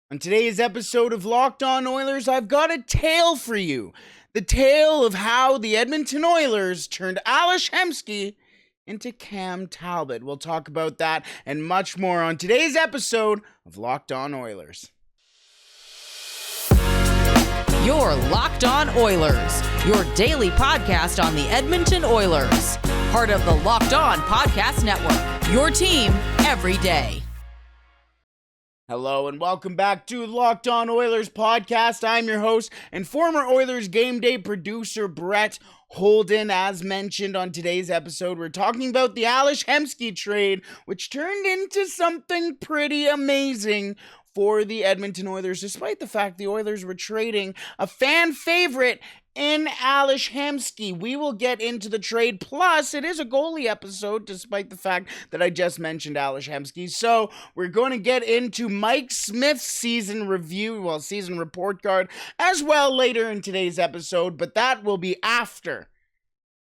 On today's episode of Locked On Oilers, I've got a tale for you. The tale of how the Edmonton Oilers turned Ales Hemsky into Cam Talbot. We'll talk about that and much more on today's episode of Locked On Oilers. You're Locked On Oilers, your daily podcast on the Edmonton Oilers. Part of the Locked On Podcast Network, your team every day. Hello and welcome back to Locked On Oilers podcast. I'm your host and former Oilers game day producer Brett Holden. As mentioned on today's episode, we're talking about the Ales Hemsky trade, which turned into something pretty amazing for the Edmonton Oilers, despite the fact the Oilers were trading a fan favorite in Ales Hemsky. We will get into the trade, plus it is a goalie episode, despite the fact that I just mentioned Ales Hemsky. So we're going to get into Mike Smith's season review, season report card, as well later in today's episode, but that will be after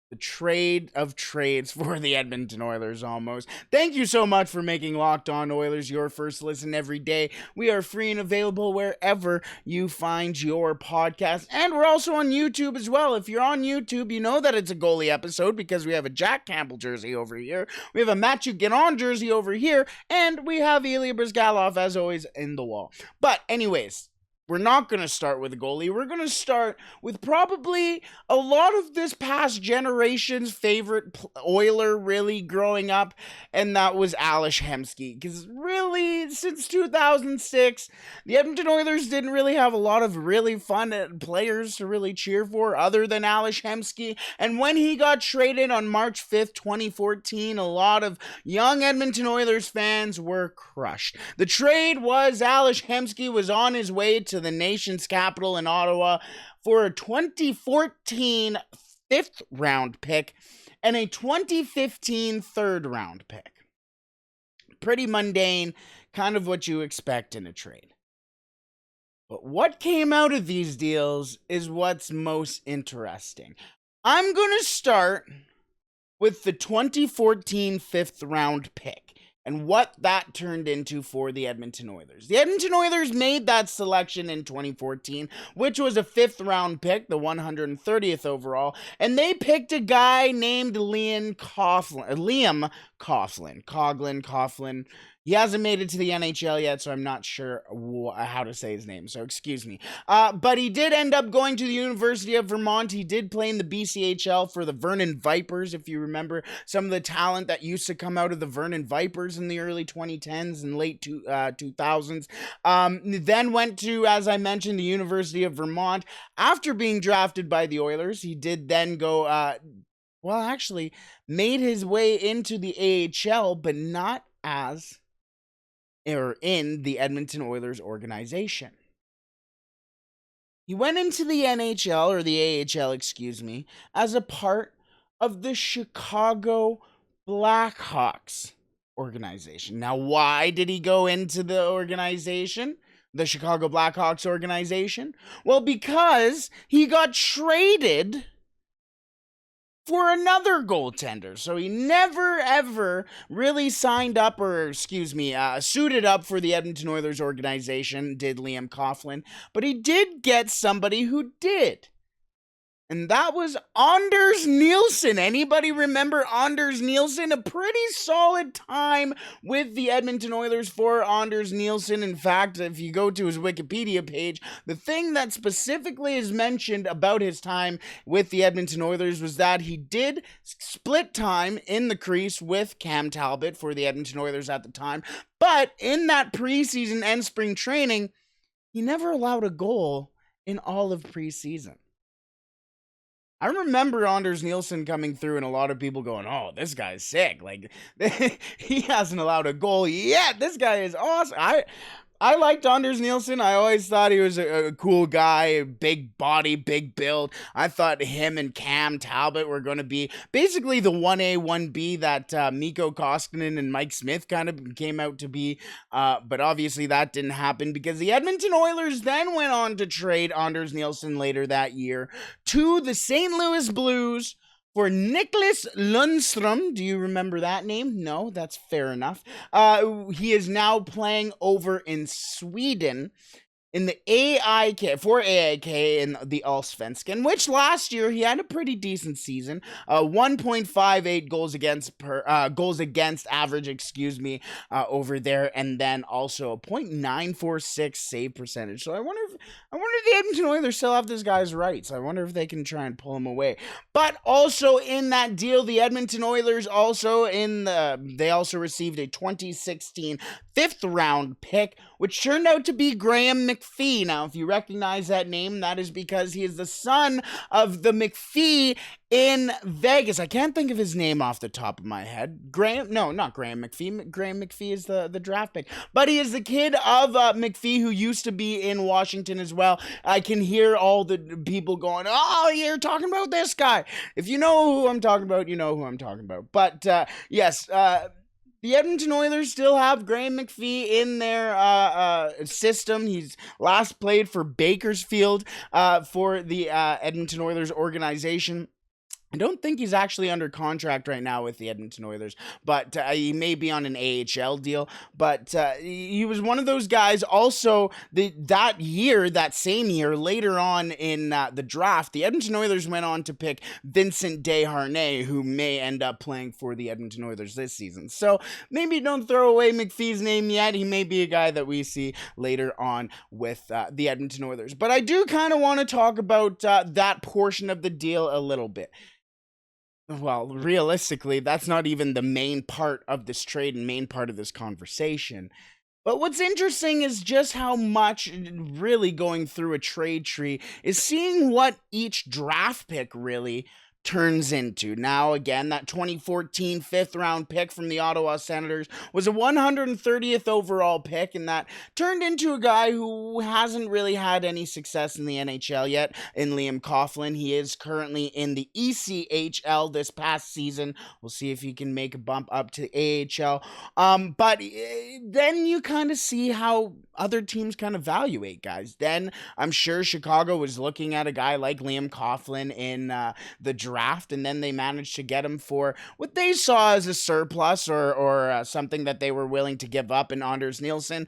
the trade of trades for the Edmonton Oilers almost. Thank you so much for making Locked On Oilers your first listen every day. We are free and available wherever you find your podcast. And we're also on YouTube as well. If you're on YouTube, you know that it's a goalie episode because we have a Jack Campbell jersey over here. We have a Matthew Guénon jersey over here. And we have Ilya Bryzgalov, as always, in the wall. But anyways, we're not going to start with a goalie. We're going to start with probably a lot of this past generation's favorite Oiler really growing up, and that was Ales Hemsky. Because really, since 2006, the Edmonton Oilers didn't really have a lot of really fun players to really cheer for other than Ales Hemsky. And when he got traded on March 5th, 2014, a lot of young Edmonton Oilers fans were crushed. The trade was Ales Hemsky was on his way to the nation's capital in Ottawa for a 2014 fifth round pick and a 2015 third round pick. Pretty mundane, kind of what you expect in a trade. But what came out of these deals is what's most interesting. I'm going to start with the 2014 fifth round pick and what that turned into for the Edmonton Oilers. The Edmonton Oilers made that selection in 2014, which was a fifth round pick, the 130th overall, and they picked a guy named Liam Coughlin. He hasn't made it to the NHL yet, so I'm not sure how to say his name, so excuse me. But he did end up going to the University of Vermont. He did play in the BCHL for the Vernon Vipers, if you remember some of the talent that used to come out of the Vernon Vipers in the early 2010s and late 2000s. Then went to, as I mentioned, the University of Vermont. After being drafted by the Oilers, he did then go, made his way into the AHL, but not in the Edmonton Oilers organization. He went into the NHL, or the AHL, as a part of the Chicago Blackhawks organization. Now, why did he go into the organization? The Chicago Blackhawks organization? Well, because he got traded for another goaltender. So he never, ever really suited up for the Edmonton Oilers organization, did Liam Coughlin. But he did get somebody who did. And that was Anders Nilsson. Anybody remember Anders Nilsson? A pretty solid time with the Edmonton Oilers for Anders Nilsson. In fact, if you go to his Wikipedia page, the thing that specifically is mentioned about his time with the Edmonton Oilers was that he did split time in the crease with Cam Talbot for the Edmonton Oilers at the time. But in that preseason and spring training, he never allowed a goal in all of preseason. I remember Anders Nilsson coming through and a lot of people going, oh, this guy's sick. Like, he hasn't allowed a goal yet. This guy is awesome. I liked Anders Nilsson. I always thought he was a cool guy, big body, big build. I thought him and Cam Talbot were going to be basically the 1A, 1B that Mikko Koskinen and Mike Smith kind of came out to be. But obviously that didn't happen because the Edmonton Oilers then went on to trade Anders Nilsson later that year to the St. Louis Blues for Nicholas Lundstrom. Do you remember that name? No, that's fair enough. He is now playing over in Sweden in the AIK in the Ales Hemsky, which last year he had a pretty decent season. 1.58 goals against average, over there, and then also a .946 save percentage. So I wonder if the Edmonton Oilers still have this guy's rights. I wonder if they can try and pull him away. But also in that deal, the Edmonton Oilers they also received a 2016 fifth round pick, which turned out to be Graham McPhee. Now, if you recognize that name, that is because he is the son of the McPhee in Vegas. I can't think of his name off the top of my head. Not Graham McPhee. Graham McPhee is the draft pick. But he is the kid of McPhee, who used to be in Washington as well. I can hear all the people going, oh, you're talking about this guy. If you know who I'm talking about, you know who I'm talking about. But yes, the Edmonton Oilers still have Graham McPhee in their system. He's last played for Bakersfield for the Edmonton Oilers organization. I don't think he's actually under contract right now with the Edmonton Oilers, but he may be on an AHL deal. But he was one of those guys. Also, that same year, later on in the draft, the Edmonton Oilers went on to pick Vincent Desharnais, who may end up playing for the Edmonton Oilers this season. So maybe don't throw away McPhee's name yet. He may be a guy that we see later on with the Edmonton Oilers. But I do kind of want to talk about that portion of the deal a little bit. Well, realistically, that's not even the main part of this trade and main part of this conversation. But what's interesting is just how much really going through a trade tree is seeing what each draft pick really turns into. Now, again, that 2014 fifth round pick from the Ottawa Senators was a 130th overall pick, and that turned into a guy who hasn't really had any success in the NHL yet, in Liam Coughlin. He is currently in the ECHL this past season. We'll see if he can make a bump up to AHL. But then you kind of see how other teams kind of evaluate guys. Then I'm sure Chicago was looking at a guy like Liam Coughlin in the draft, and then they managed to get him for what they saw as a surplus or something that they were willing to give up in Anders Nilsson.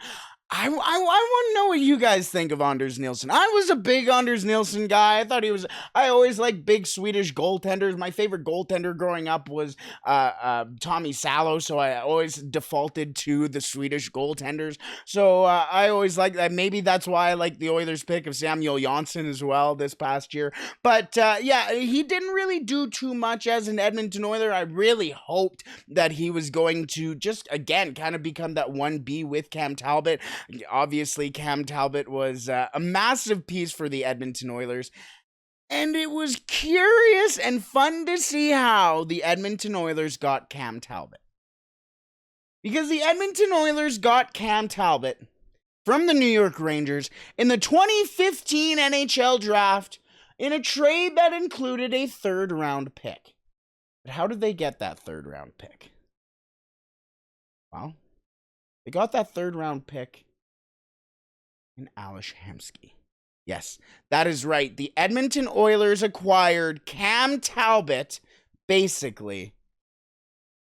I want to know what you guys think of Anders Nilsson. I was a big Anders Nilsson guy. I always liked big Swedish goaltenders. My favorite goaltender growing up was Tommy Salo, so I always defaulted to the Swedish goaltenders. So I always liked that. Maybe that's why I like the Oilers pick of Samuel Johnsson as well this past year. But yeah, he didn't really do too much as an Edmonton Oiler. I really hoped that he was going to just, again, kind of become that 1B with Cam Talbot. Obviously, Cam Talbot was a massive piece for the Edmonton Oilers, and it was curious and fun to see how the Edmonton Oilers got Cam Talbot. Because the Edmonton Oilers got Cam Talbot from the New York Rangers in the 2015 NHL draft in a trade that included a third-round pick. But how did they get that third-round pick? Well, they got that third-round pick in Ales Hemsky. Yes, that is right. The Edmonton Oilers acquired Cam Talbot, basically,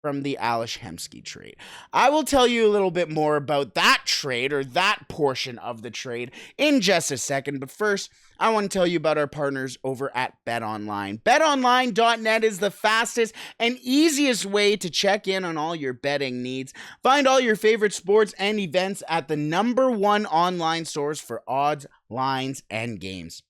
from the Ales Hemsky trade. I will tell you a little bit more about that trade, or that portion of the trade, in just a second. But first, I want to tell you about our partners over at BetOnline. BetOnline.net is the fastest and easiest way to check in on all your betting needs. Find all your favorite sports and events at the #1 online source for odds, lines, and games.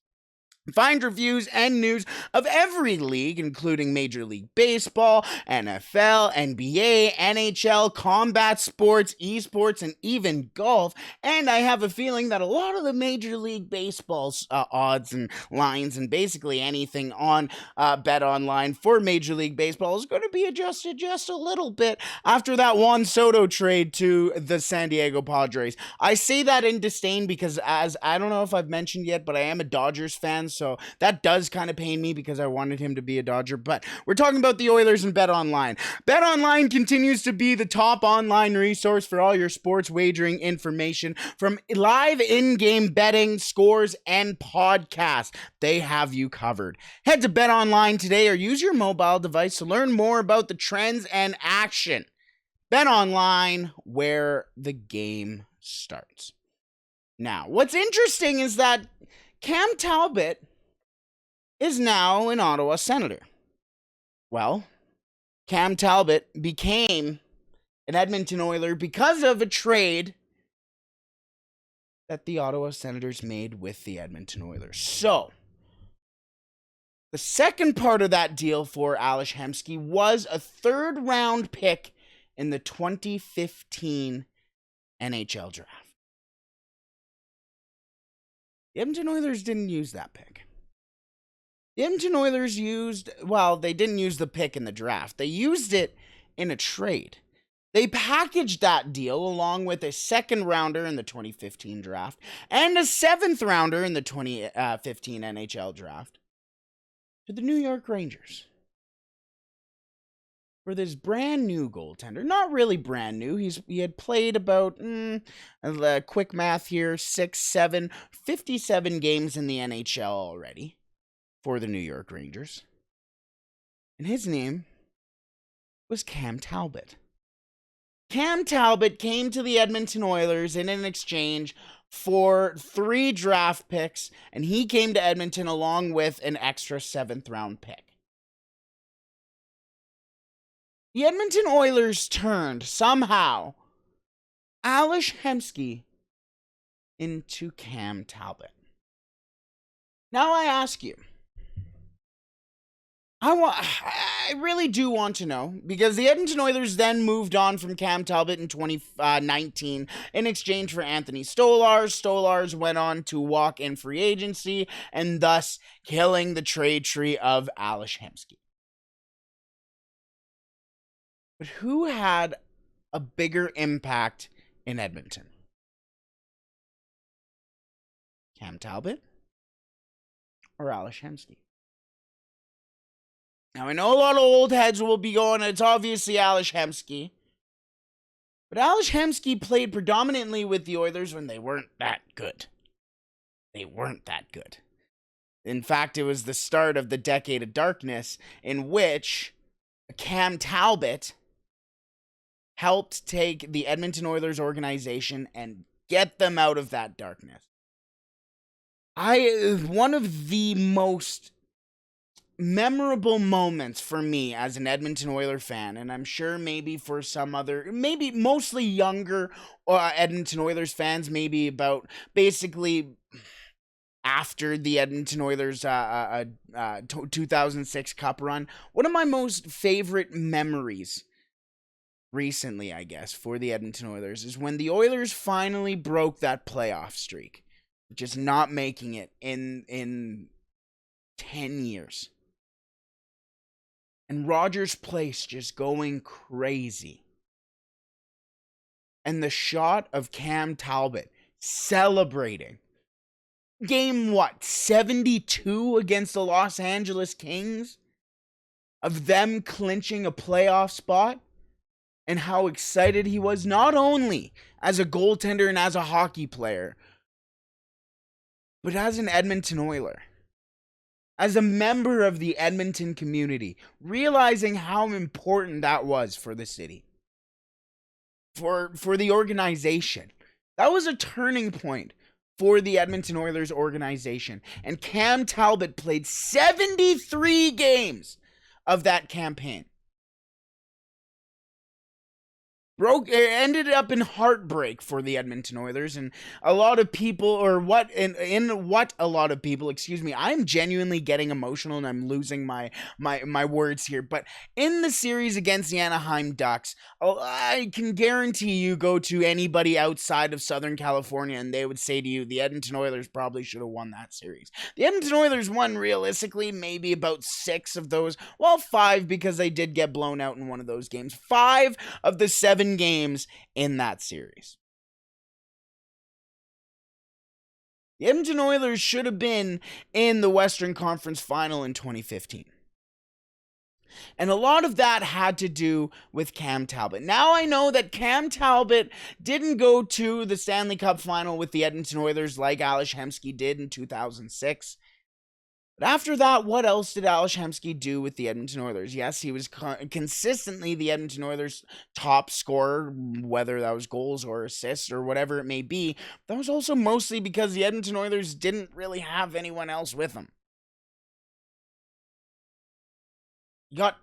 Find reviews and news of every league, including Major League Baseball, NFL, NBA, NHL, combat sports, esports, and even golf. And I have a feeling that a lot of the Major League Baseball's odds and lines and basically anything on BetOnline for Major League Baseball is going to be adjusted just a little bit after that Juan Soto trade to the San Diego Padres. I say that in disdain because, as I don't know if I've mentioned yet, but I am a Dodgers fan. So that does kind of pain me because I wanted him to be a Dodger. But we're talking about the Oilers and BetOnline. BetOnline continues to be the top online resource for all your sports wagering information, from live in-game betting, scores, and podcasts. They have you covered. Head to BetOnline today or use your mobile device to learn more about the trends and action. BetOnline, where the game starts. Now, what's interesting is that Cam Talbot is now an Ottawa Senator. Well, Cam Talbot became an Edmonton Oiler because of a trade that the Ottawa Senators made with the Edmonton Oilers. So, the second part of that deal for Ales Hemsky was a third-round pick in the 2015 NHL draft. The Edmonton Oilers didn't use that pick. The Edmonton Oilers they didn't use the pick in the draft. They used it in a trade. They packaged that deal along with a second rounder in the 2015 draft and a seventh rounder in the 2015 NHL draft to the New York Rangers for this brand new goaltender. Not really brand new. He had played about, quick math here, 57 games in the NHL already for the New York Rangers. And his name was Cam Talbot. Cam Talbot came to the Edmonton Oilers in an exchange for 3 draft picks, and he came to Edmonton along with an extra 7th round pick. The Edmonton Oilers turned, somehow, Ales Hemsky into Cam Talbot. Now I ask you, I really do want to know, because the Edmonton Oilers then moved on from Cam Talbot in 2019 in exchange for Anthony Stolarz. Stolarz went on to walk in free agency and thus killing the trade tree of Ales Hemsky. But who had a bigger impact in Edmonton? Cam Talbot or Ales Hemsky? Now, I know a lot of old heads will be going, it's obviously Ales Hemsky. But Ales Hemsky played predominantly with the Oilers when they weren't that good. They weren't that good. In fact, it was the start of the decade of darkness in which Cam Talbot helped take the Edmonton Oilers organization and get them out of that darkness. One of the most memorable moments for me as an Edmonton Oiler fan, and I'm sure maybe for some other, maybe mostly younger Edmonton Oilers fans, maybe about basically after the Edmonton Oilers 2006 Cup run, one of my most favorite memories recently, I guess, for the Edmonton Oilers is when the Oilers finally broke that playoff streak, just not making it in 10 years. And Rogers Place just going crazy. And the shot of Cam Talbot celebrating. Game 72 against the Los Angeles Kings? Of them clinching a playoff spot? And how excited he was, not only as a goaltender and as a hockey player, but as an Edmonton Oiler. As a member of the Edmonton community, realizing how important that was for the city. For the organization. That was a turning point for the Edmonton Oilers organization. And Cam Talbot played 73 games of that campaign. It ended up in heartbreak for the Edmonton Oilers, and a lot of people, I'm genuinely getting emotional and I'm losing my words here, but in the series against the Anaheim Ducks, I can guarantee you go to anybody outside of Southern California and they would say to you, the Edmonton Oilers probably should have won that series. The Edmonton Oilers won realistically maybe about 6 of those, 5 because they did get blown out in one of those games. 5 of the 7 games in that series. The Edmonton Oilers should have been in the Western Conference Final in 2015. And a lot of that had to do with Cam Talbot. Now I know that Cam Talbot didn't go to the Stanley Cup Final with the Edmonton Oilers like Ales Hemsky did in 2006. But after that, what else did Ales Hemsky do with the Edmonton Oilers? Yes, he was consistently the Edmonton Oilers' top scorer, whether that was goals or assists or whatever it may be. That was also mostly because the Edmonton Oilers didn't really have anyone else with them. You got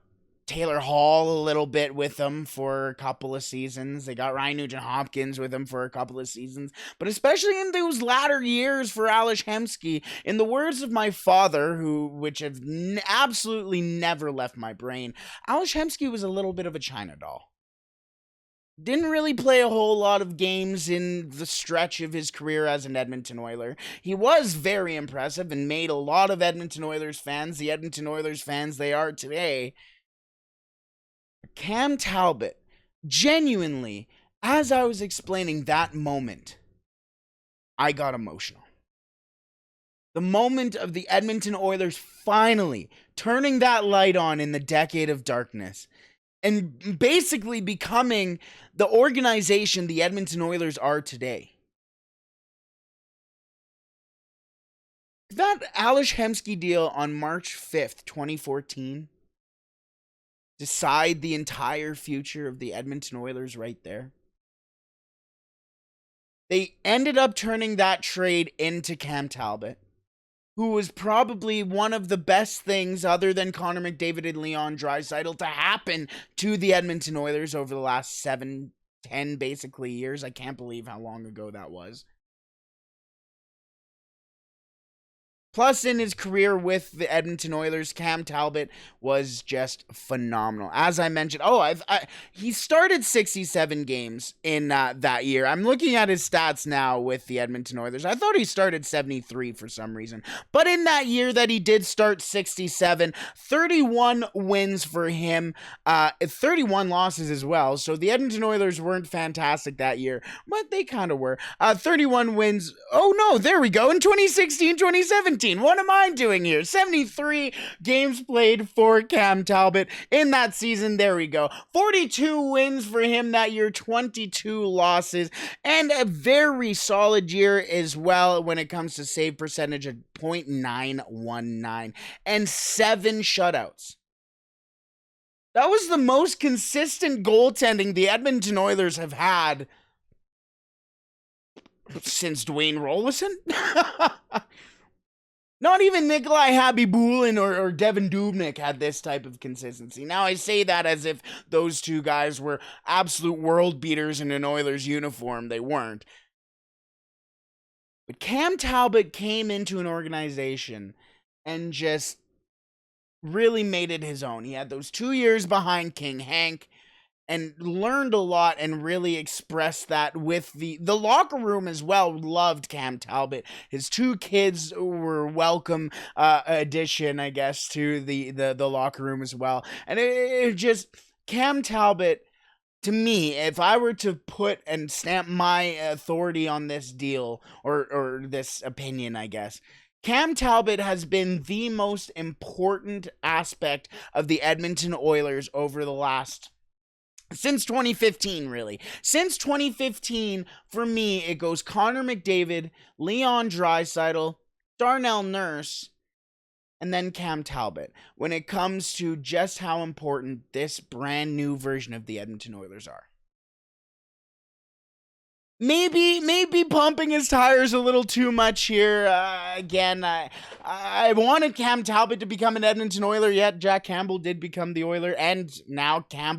Taylor Hall a little bit with them for a couple of seasons. They got Ryan Nugent-Hopkins with them for a couple of seasons. But especially in those latter years for Ales Hemsky, in the words of my father, which have absolutely never left my brain, Ales Hemsky was a little bit of a China doll. Didn't really play a whole lot of games in the stretch of his career as an Edmonton Oiler. He was very impressive and made a lot of Edmonton Oilers fans the Edmonton Oilers fans they are today. Cam Talbot, genuinely, as I was explaining that moment, I got emotional. The moment of the Edmonton Oilers finally turning that light on in the decade of darkness and basically becoming the organization the Edmonton Oilers are today. That Ales Hemsky deal on March 5th, 2014, decide the entire future of the Edmonton Oilers right there. They ended up turning that trade into Cam Talbot, who was probably one of the best things other than Connor McDavid and Leon Draisaitl to happen to the Edmonton Oilers over the last 7, 10 basically years. I can't believe how long ago that was. Plus, in his career with the Edmonton Oilers, Cam Talbot was just phenomenal. As I mentioned, he started 67 games in that year. I'm looking at his stats now with the Edmonton Oilers. I thought he started 73 for some reason. But in that year that he did start 67, 31 wins for him, 31 losses as well. So the Edmonton Oilers weren't fantastic that year, but they kind of were. 31 wins. Oh no, there we go. In 2016, 2017. What am I doing here? 73 games played for Cam Talbot in that season. There we go. 42 wins for him that year, 22 losses, and a very solid year as well when it comes to save percentage of .919 and 7 shutouts. That was the most consistent goaltending the Edmonton Oilers have had since Dwayne Rollison. Not even Nikolai Habibulin or Devin Dubnyk had this type of consistency. Now, I say that as if those two guys were absolute world beaters in an Oilers uniform. They weren't. But Cam Talbot came into an organization and just really made it his own. He had those 2 years behind King Hank and learned a lot and really expressed that with the locker room as well. Loved Cam Talbot. His 2 kids were welcome addition, I guess, to the locker room as well. And it just, Cam Talbot, to me, if I were to put and stamp my authority on this deal or this opinion, I guess, Cam Talbot has been the most important aspect of the Edmonton Oilers over the last since 2015, really. Since 2015, for me, it goes Connor McDavid, Leon Draisaitl, Darnell Nurse, and then Cam Talbot, when it comes to just how important this brand new version of the Edmonton Oilers are. Maybe pumping his tires a little too much here. Again, I wanted Cam Talbot to become an Edmonton Oiler, yet Jack Campbell did become the Oiler, and now Cam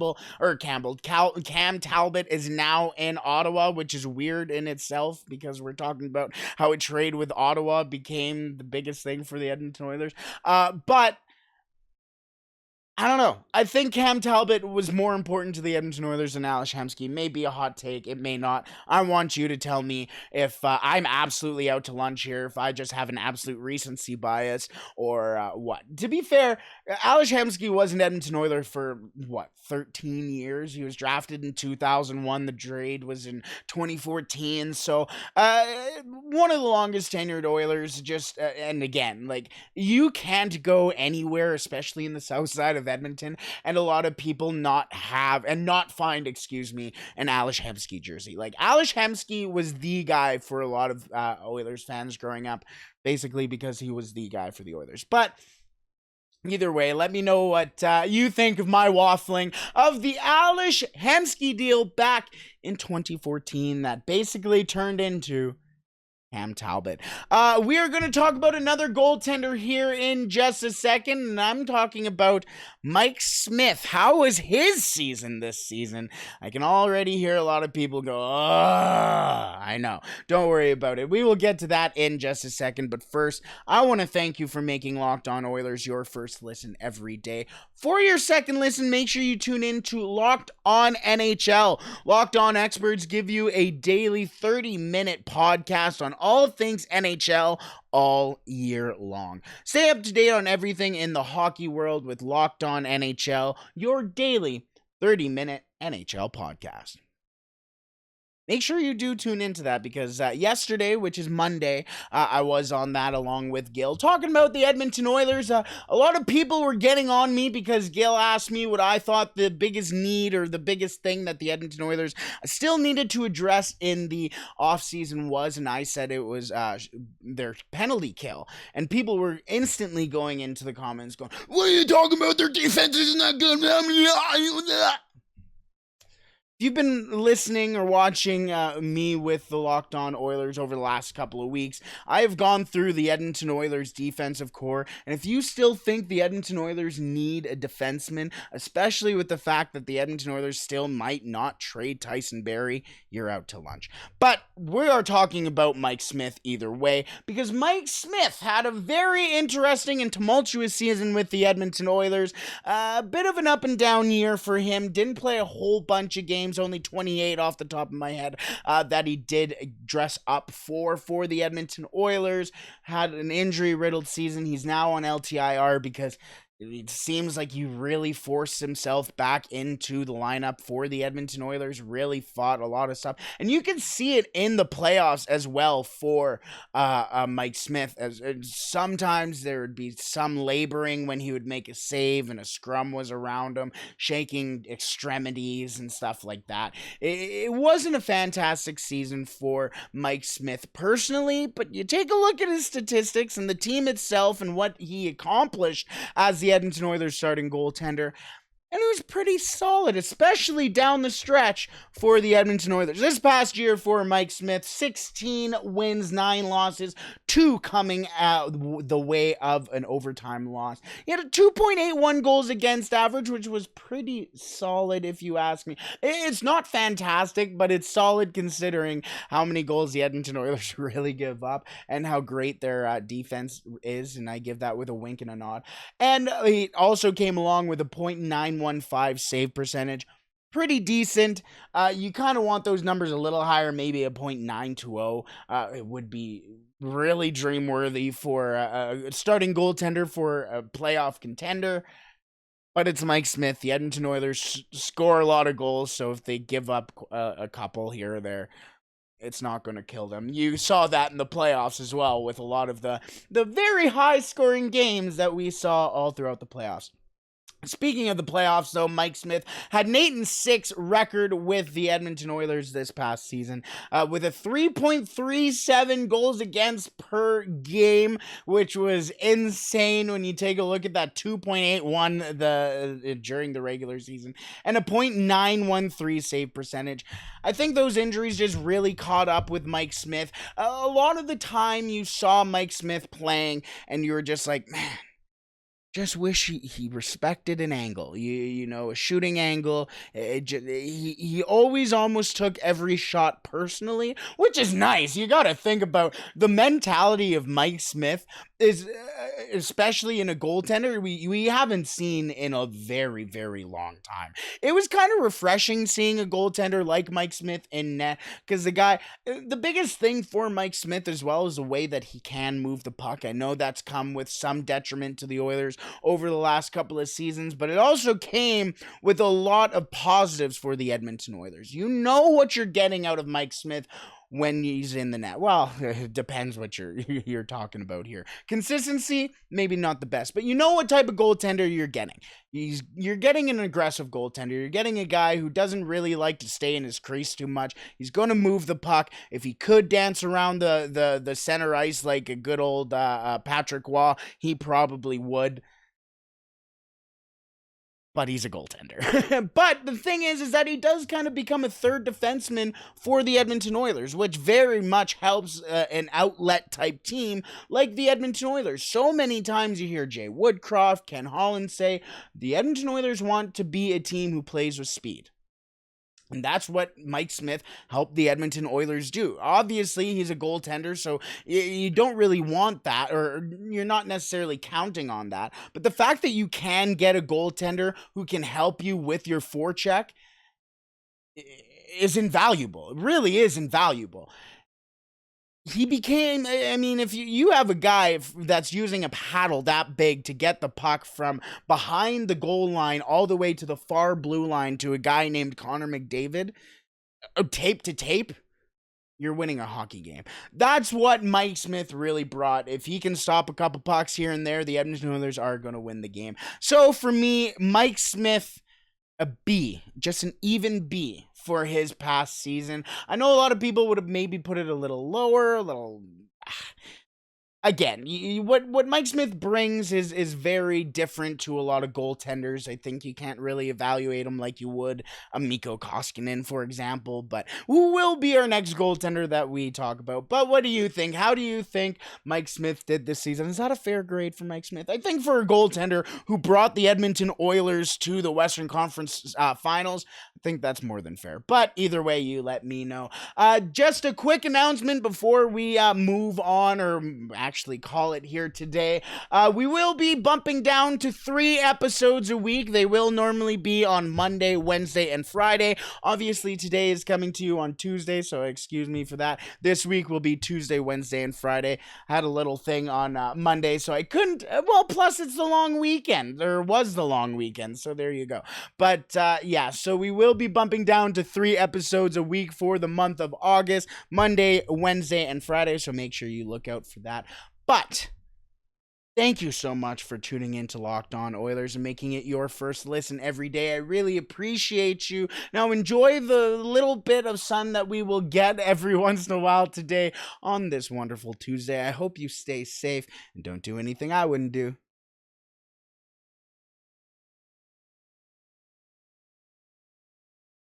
Talbot is now in Ottawa, which is weird in itself because we're talking about how a trade with Ottawa became the biggest thing for the Edmonton Oilers. But I don't know. I think Cam Talbot was more important to the Edmonton Oilers than Ales Hemsky. May be a hot take. It may not. I want you to tell me if I'm absolutely out to lunch here, if I just have an absolute recency bias, or what. To be fair, Ales Hemsky was an Edmonton Oiler for, 13 years? He was drafted in 2001. The trade was in 2014. So, one of the longest tenured Oilers. And again, you can't go anywhere, especially in the south side of Edmonton, and a lot of people not find an Ales Hemsky jersey. Ales Hemsky was the guy for a lot of Oilers fans growing up, basically because he was the guy for the Oilers. But either way, let me know what you think of my waffling of the Ales Hemsky deal back in 2014 that basically turned into Cam Talbot. We are going to talk about another goaltender here in just a second, and I'm talking about Mike Smith. How was his season this season? I can already hear a lot of people go, I know. Don't worry about it. We will get to that in just a second, but first, I want to thank you for making Locked On Oilers your first listen every day. For your second listen, make sure you tune in to Locked On NHL. Locked On experts give you a daily 30-minute podcast on all things NHL all year long. Stay up to date on everything in the hockey world with Locked On NHL, your daily 30-minute NHL podcast. Make sure you do tune into that because yesterday, which is Monday, I was on that along with Gil, talking about the Edmonton Oilers. A lot of people were getting on me because Gil asked me what I thought the biggest need or the biggest thing that the Edmonton Oilers still needed to address in the offseason was, and I said it was their penalty kill. And people were instantly going into the comments going, "What are you talking about? Their defense isn't that good." If you've been listening or watching me with the Locked On Oilers over the last couple of weeks, I have gone through the Edmonton Oilers defensive core, and if you still think the Edmonton Oilers need a defenseman, especially with the fact that the Edmonton Oilers still might not trade Tyson Barrie, you're out to lunch. But we are talking about Mike Smith either way, because Mike Smith had a very interesting and tumultuous season with the Edmonton Oilers. A bit of an up and down year for him. Didn't play a whole bunch of games. Only 28 off the top of my head that he did dress up for the Edmonton Oilers. Had an injury-riddled season. He's now on LTIR because it seems like he really forced himself back into the lineup for the Edmonton Oilers, really fought a lot of stuff. And you can see it in the playoffs as well for Mike Smith. As sometimes there would be some laboring when he would make a save and a scrum was around him, shaking extremities and stuff like that. It wasn't a fantastic season for Mike Smith personally, but you take a look at his statistics and the team itself and what he accomplished as the Edmonton Oilers starting goaltender, and it was pretty solid, especially down the stretch for the Edmonton Oilers. This past year for Mike Smith, 16 wins, 9 losses, 2 coming out the way of an overtime loss. He had a 2.81 goals against average, which was pretty solid if you ask me. It's not fantastic, but it's solid considering how many goals the Edmonton Oilers really give up and how great their defense is, and I give that with a wink and a nod. And he also came along with a .915 save percentage. Pretty decent. You kind of want those numbers a little higher, maybe a .920. It would be really dream-worthy for a starting goaltender for a playoff contender. But it's Mike Smith. The Edmonton Oilers score a lot of goals, so if they give up a couple here or there, it's not going to kill them. You saw that in the playoffs as well with a lot of the very high-scoring games that we saw all throughout the playoffs. Speaking of the playoffs, though, Mike Smith had an 8-6 record with the Edmonton Oilers this past season, with a 3.37 goals against per game, which was insane when you take a look at that 2.81 during the regular season, and a .913 save percentage. I think those injuries just really caught up with Mike Smith. A lot of the time you saw Mike Smith playing, and you were just like, man, just wish he respected an angle, you know, a shooting angle. He always almost took every shot personally, which is nice. You got to think about the mentality of Mike Smith is especially in a goaltender, we haven't seen in a very, very long time. It was kind of refreshing seeing a goaltender like Mike Smith in net, because the biggest thing for Mike Smith as well is the way that he can move the puck. I know that's come with some detriment to the Oilers over the last couple of seasons, but it also came with a lot of positives for the Edmonton Oilers. You know what you're getting out of Mike Smith when he's in the net. Well, it depends what you're talking about here. Consistency, maybe not the best, but you know what type of goaltender you're getting. You're getting an aggressive goaltender. You're getting a guy who doesn't really like to stay in his crease too much. He's going to move the puck. If he could dance around the center ice like a good old Patrick Waugh, he probably would. But he's a goaltender. But the thing is that he does kind of become a third defenseman for the Edmonton Oilers, which very much helps an outlet type team like the Edmonton Oilers. So many times you hear Jay Woodcroft, Ken Holland say, the Edmonton Oilers want to be a team who plays with speed. And that's what Mike Smith helped the Edmonton Oilers do. Obviously, he's a goaltender, so you don't really want that, or you're not necessarily counting on that. But the fact that you can get a goaltender who can help you with your forecheck is invaluable. It really is invaluable. He became, I mean, if you have a guy that's using a paddle that big to get the puck from behind the goal line all the way to the far blue line to a guy named Connor McDavid, tape to tape, you're winning a hockey game. That's what Mike Smith really brought. If he can stop a couple pucks here and there, the Edmonton Oilers are going to win the game. So for me, Mike Smith, a B, just an even B for his past season. I know a lot of people would have maybe put it a little lower, Again, what Mike Smith brings is very different to a lot of goaltenders. I think you can't really evaluate him like you would a Mikko Koskinen, for example, but who will be our next goaltender that we talk about. But what do you think? How do you think Mike Smith did this season? Is that a fair grade for Mike Smith? I think for a goaltender who brought the Edmonton Oilers to the Western Conference Finals, I think that's more than fair. But either way, you let me know. Just a quick announcement before we move on, or actually call it here today. We will be bumping down to 3 episodes a week. They will normally be on Monday, Wednesday, and Friday. Obviously, today is coming to you on Tuesday, so excuse me for that. This week will be Tuesday, Wednesday, and Friday. I had a little thing on Monday, so I couldn't. Well, plus it's the long weekend. There was the long weekend, so there you go. But yeah, so we will be bumping down to 3 episodes a week for the month of August, Monday, Wednesday, and Friday, so make sure you look out for that. But thank you so much for tuning in to Locked On Oilers and making it your first listen every day. I really appreciate you. Now enjoy the little bit of sun that we will get every once in a while today on this wonderful Tuesday. I hope you stay safe and don't do anything I wouldn't do.